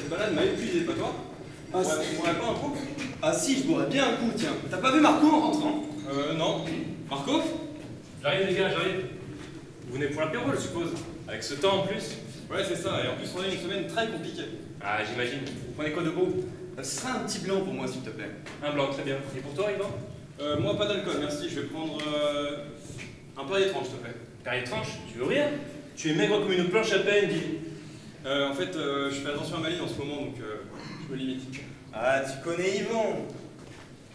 cette balade m'a épuisé, pas toi? Ah, Ouais, on boirait pas un coup? Ah si, je boirais bien un coup, tiens. T'as pas vu Marco en rentrant? Non. Marco? J'arrive les gars, j'arrive. Vous venez pour l'apéro, je suppose. Avec ce temps en plus. Ouais, c'est ça, et en plus on a une semaine très compliquée. Ah, j'imagine. Vous prenez quoi de beau? Ce sera un petit blanc pour moi, s'il te plaît. Un blanc, très bien. Et pour toi, Yvan? Moi pas d'alcool, merci, je vais prendre un peu étrange, s'il te plaît. Perrier tranche, tu veux rire? Tu es maigre comme une planche à peine, dis. En fait, je fais attention à ma ligne en ce moment, donc je me limite. Ah, tu connais Yvan.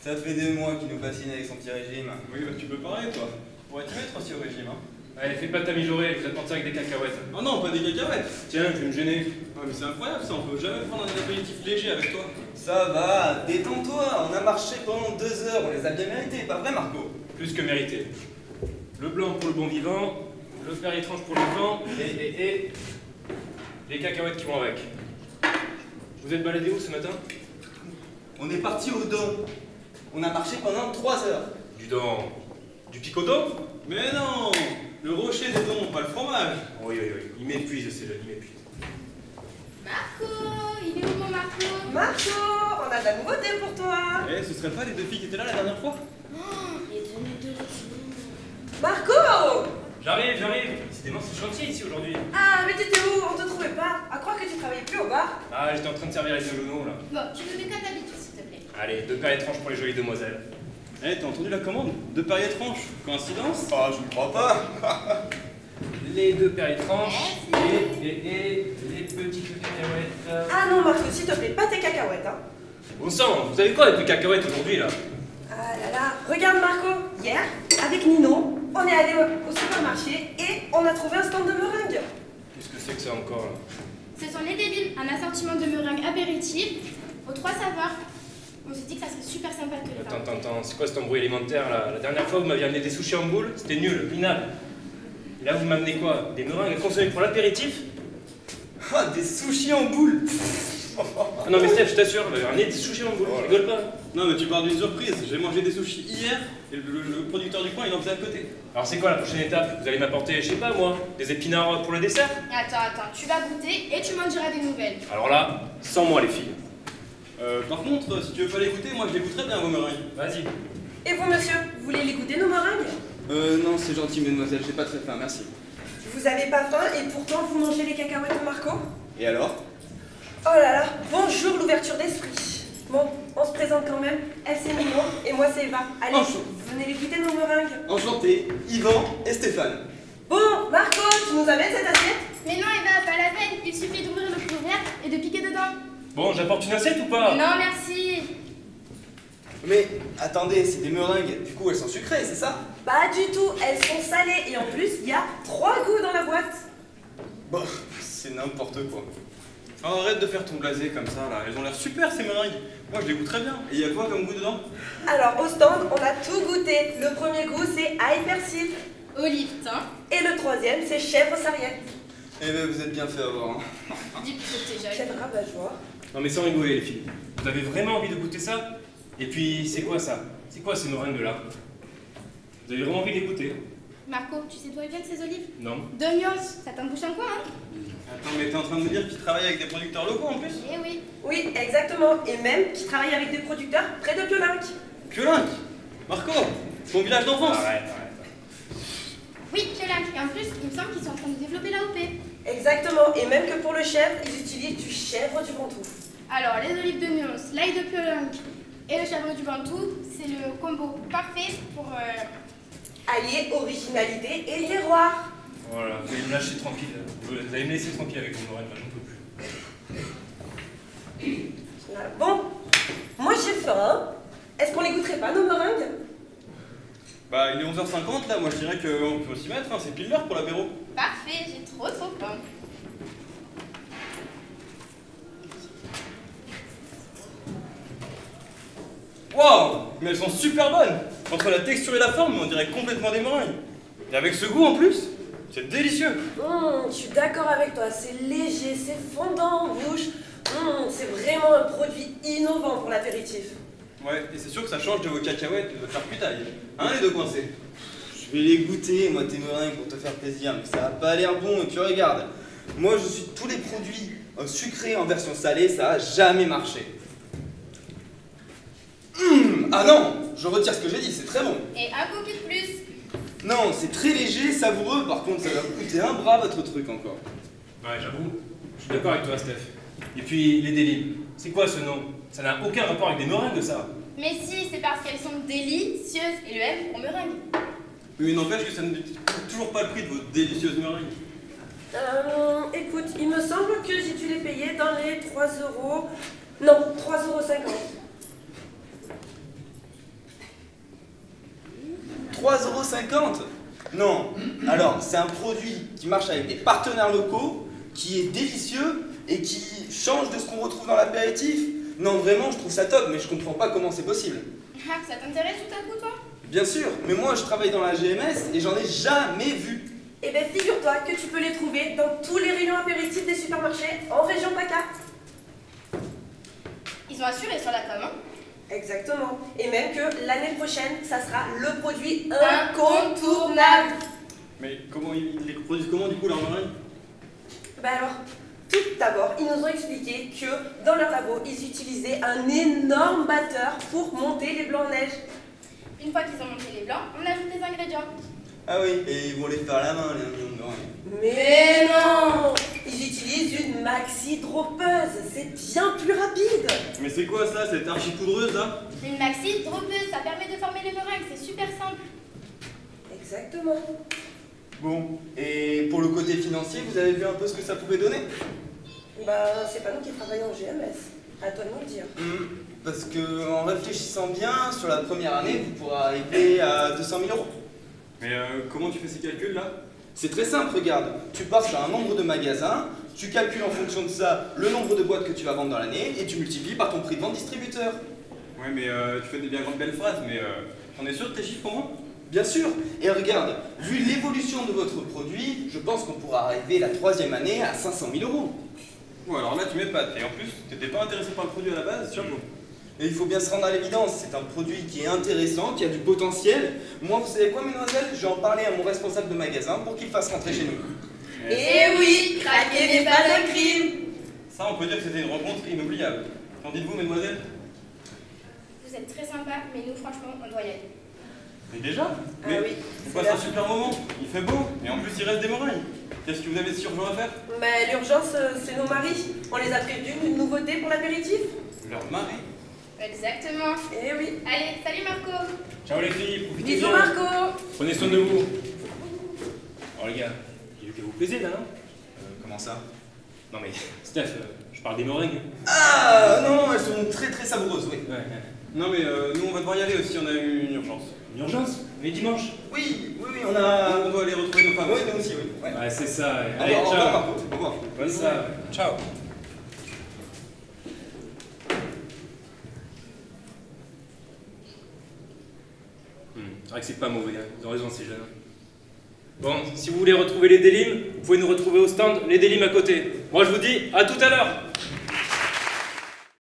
Ça fait 2 mois qu'il nous fascine avec son petit régime. Oui, bah tu peux parler, toi. Pourrais t'y mettre aussi au régime, hein? Allez, fais pas ta mijaurée, vous attendez ça avec des cacahuètes. Oh non, pas des cacahuètes! Tiens, je vais me gêner. Ah, mais c'est incroyable ça, on peut jamais prendre un apéritif léger avec toi. Ça va, détends-toi. On a marché pendant 2 heures, on les a bien mérités, pas vrai Marco? Plus que mérité. Le blanc pour le bon vivant, le Perrier tranche pour le vent, et les cacahuètes qui vont avec. Vous êtes baladé où ce matin? On est parti au Don. On a marché pendant 3 heures. Du dent. Du picodon? Mais non! Le rocher des dons, pas le fromage! Oui, oui, oui. Il m'épuise, c'est là, il m'épuise. Marco, il est où mon Marco? Marco, on a de la nouveauté pour toi. Eh, ce serait pas les 2 filles qui étaient là la dernière fois? Oh, il est devenu de la Marco! J'arrive, j'arrive. Décidément, c'est chantier ici aujourd'hui. Ah, mais t'étais où? On te trouvait pas. À croire que tu travaillais plus au bar. Ah, j'étais en train de servir les deux genoux, là. Bon, tu nous fais comme d'habitude, s'il te plaît. Allez, 2 paires étranges pour les jolies demoiselles. Eh, t'as entendu la commande? 2 Perrier tranches. Coïncidence? Ah, je ne crois pas. Les 2 paires étranges Merci. et les petites cacahuètes. Ah non, Marco, s'il te plaît, pas tes cacahuètes, hein. Bon sang, vous avez quoi avec les cacahuètes aujourd'hui, là? Ah là là, regarde Marco, hier, avec Nino, on est allé au supermarché et on a trouvé un stand de meringues. Qu'est-ce que c'est que ça encore, là? Ce sont les débiles, un assortiment de meringues apéritifs aux 3 saveurs. On s'est dit que ça serait super sympa de te les faire. Attends, c'est quoi cet embrouille alimentaire, là? La dernière fois, vous m'aviez amené des sushis en boule, c'était nul, minable. Et là, vous m'amenez quoi? Des meringues à consommer pour l'apéritif? Ah, des sushis en boule. Ah non mais Steph, je t'assure, vous m'avez ramené des sushis en boule, je rigole pas. Non, mais tu parles d'une surprise. J'ai mangé des sushis hier et le producteur du coin il en faisait à côté. Alors c'est quoi la prochaine étape? Vous allez m'apporter, je sais pas moi, des épinards pour le dessert? Attends, tu vas goûter et tu m'en diras des nouvelles. Alors là, sans moi les filles. Par contre, si tu veux pas les goûter, moi je les goûterais bien vos meringues. Vas-y. Et vous, monsieur, vous voulez les goûter, nos meringues? Non, c'est gentil, mesdemoiselles, j'ai pas très faim, merci. Vous avez pas faim et pourtant vous mangez les cacahuètes de Marco? Et alors? Oh là là, bonjour l'ouverture d'esprit. Bon, on se présente quand même. Elle c'est Nino et moi c'est Eva. Allez, Enchanté. venez les goûter nos meringues. Enchanté, Yvan et Stéphane. Bon, Marco, tu nous amènes cette assiette? Mais non, Eva, pas la peine, il suffit d'ouvrir le couvercle et de piquer dedans. Bon, j'apporte une assiette ou pas? Non, merci. Mais attendez, c'est des meringues, du coup elles sont sucrées, c'est ça? Pas du tout, elles sont salées et en plus il y a 3 goûts dans la boîte. Bon, c'est n'importe quoi. Oh, arrête de faire ton blasé comme ça là, elles ont l'air super ces meringues. Moi je les goûte très bien. Et il y a quoi comme goût dedans? Alors au stand, on a tout goûté. Le premier goût c'est ail persil Olive, thym, et le troisième c'est chèvre sarriette. Eh ben vous êtes bien fait avoir, hein. dis plutôt que t'es jeune. Quel rabat-joie. Non mais sans rigoler les filles. Vous avez vraiment envie de goûter ça? Et puis c'est quoi ça? C'est quoi ces meringues là? Vous avez vraiment envie de les goûter? Marco, tu sais d'où elles viennent ces olives? Non. Donios, ça t'embouche un coin, hein? Attends, mais t'es en train de me dire qu'ils travaillent avec des producteurs locaux en plus? Eh oui. Oui, exactement. Et même qui travaille avec des producteurs près de Piolinc. Piolinc! Marco! Ton village d'enfance! Arrête. Oui, Piolinc. Et en plus, il me semble qu'ils sont en train de développer l'AOP. Exactement. Et même que pour le chèvre, ils utilisent du chèvre du Ventoux. Alors, les olives de Nuance, l'ail de Piolinc et le chèvre du Ventoux, c'est le combo parfait pour... Allier originalité et terroir. Voilà, vous allez me lâcher tranquille. Vous allez me laisser tranquille avec vos meringues, j'en peux plus. Bon, moi j'ai faim. Hein. Est-ce qu'on les goûterait pas, nos meringues? Bah il est 11h50 là, moi je dirais qu'on peut s'y mettre, hein. C'est pile l'heure pour l'apéro. Parfait, j'ai trop faim. Waouh! Mais elles sont super bonnes! Entre la texture et la forme, on dirait complètement des meringues. Et avec ce goût en plus, c'est délicieux! Je suis d'accord avec toi, c'est léger, c'est fondant en bouche. C'est vraiment un produit innovant pour l'apéritif. Ouais, et c'est sûr que ça change de vos cacahuètes et de votre charcutaille. Hein les deux coincés? Je vais les goûter, moi, tes meringues, pour te faire plaisir, mais ça a pas l'air bon, et tu regardes. Moi, je suis tous les produits Sucré en version salée, ça a jamais marché. Ah non, je retire ce que j'ai dit, c'est très bon. Et un cookie de plus. Non, c'est très léger, savoureux, par contre ça va vous coûter un bras votre truc encore. Ouais, j'avoue. Je suis d'accord avec toi, Steph. Et puis, les délimes. C'est quoi ce nom? Ça n'a aucun rapport avec des meringues, ça. Mais si, c'est parce qu'elles sont délicieuses et le M pour meringue. Mais n'empêche que ça ne dit toujours pas le prix de vos délicieuses meringues. Écoute, il me semble que j'ai dû les payer dans les 3 euros. Non, 3,50 €. 3,50 €? Non. Alors, c'est un produit qui marche avec des partenaires locaux, qui est délicieux et qui change de ce qu'on retrouve dans l'apéritif. Non, vraiment, je trouve ça top, mais je comprends pas comment c'est possible. Ah, ça t'intéresse tout à coup, toi? Bien sûr, mais moi je travaille dans la GMS et j'en ai jamais vu. Eh bien, figure-toi que tu peux les trouver dans tous les rayons apéritifs des supermarchés en région PACA. Ils ont assuré sur la com, hein? Exactement. Et même que l'année prochaine, ça sera le produit incontournable. Mais comment ils les produisent comment du coup leurs meringues? Bah alors, tout d'abord, ils nous ont expliqué que dans leur labo, ils utilisaient un énorme batteur pour monter les blancs en neige. Une fois qu'ils ont monté les blancs, on ajoute des ingrédients. Ah oui, et ils vont les faire à la main, les millions de meringues. Mais non! Ils utilisent une maxi droppeuse, c'est bien plus rapide. Mais c'est quoi ça, cette archi-poudreuse là? Une maxi droppeuse, ça permet de former les meringues, c'est super simple. Exactement. Bon, et pour le côté financier, vous avez vu un peu ce que ça pouvait donner? Bah, c'est pas nous qui travaillons en GMS. À toi de nous le dire. Parce que en réfléchissant bien, sur la première année, vous pourrez arriver à 200 000 €. Mais comment tu fais ces calculs là? C'est très simple, regarde. Tu pars sur un nombre de magasins, tu calcules en fonction de ça le nombre de boîtes que tu vas vendre dans l'année et tu multiplies par ton prix de vente distributeur. Ouais, mais tu fais des bien grandes belles phrases, mais t'en es sûr de tes chiffres au moins? Bien sûr. Et regarde, vu l'évolution de votre produit, je pense qu'on pourra arriver la troisième année à 500 000 €. Bon, alors là tu m'épates, et en plus, t'étais pas intéressé par le produit à la base, chapeau. Et il faut bien se rendre à l'évidence, c'est un produit qui est intéressant, qui a du potentiel. Moi, vous savez quoi, mesdemoiselles? Je vais en parler à mon responsable de magasin pour qu'il fasse rentrer chez nous. Et oui, craquer n'est pas un crime. Ça, on peut dire que c'était une rencontre inoubliable. Qu'en dites-vous, mesdemoiselles? Vous êtes très sympa, mais nous, franchement, on doit y aller. Mais déjà? Ah Mais oui, on c'est passe l'heure. un super moment, il fait beau, et en plus il reste des meringues. Qu'est-ce que vous avez si urgent à faire? Mais l'urgence, c'est nos maris. On les a prévenus d'une nouveauté pour l'apéritif. Leur mari? Exactement. Eh oui. Allez, salut Marco. Ciao les filles, profitez Bisous bien. Marco. Prenez soin de vous. Alors les gars, j'ai vu que vous plaisez là, non? Comment ça? Non mais, Steph, je parle des meringues. Ah non, elles sont très très savoureuses, oui. Ouais. Non mais nous on va devoir y aller aussi, on a eu une urgence. Une urgence? Mais dimanche? Oui, on a... On doit aller retrouver nos femmes. Oui, nous aussi, oui. Ouais. Ouais, c'est ça. Au Allez, revoir, ciao. Marco. Au revoir. Bonne ça. Ciao. C'est vrai que c'est pas mauvais, hein. Ils ont raison ces jeunes. Bon, si vous voulez retrouver les délimes, vous pouvez nous retrouver au stand Les Délimes à côté. Moi je vous dis à tout à l'heure.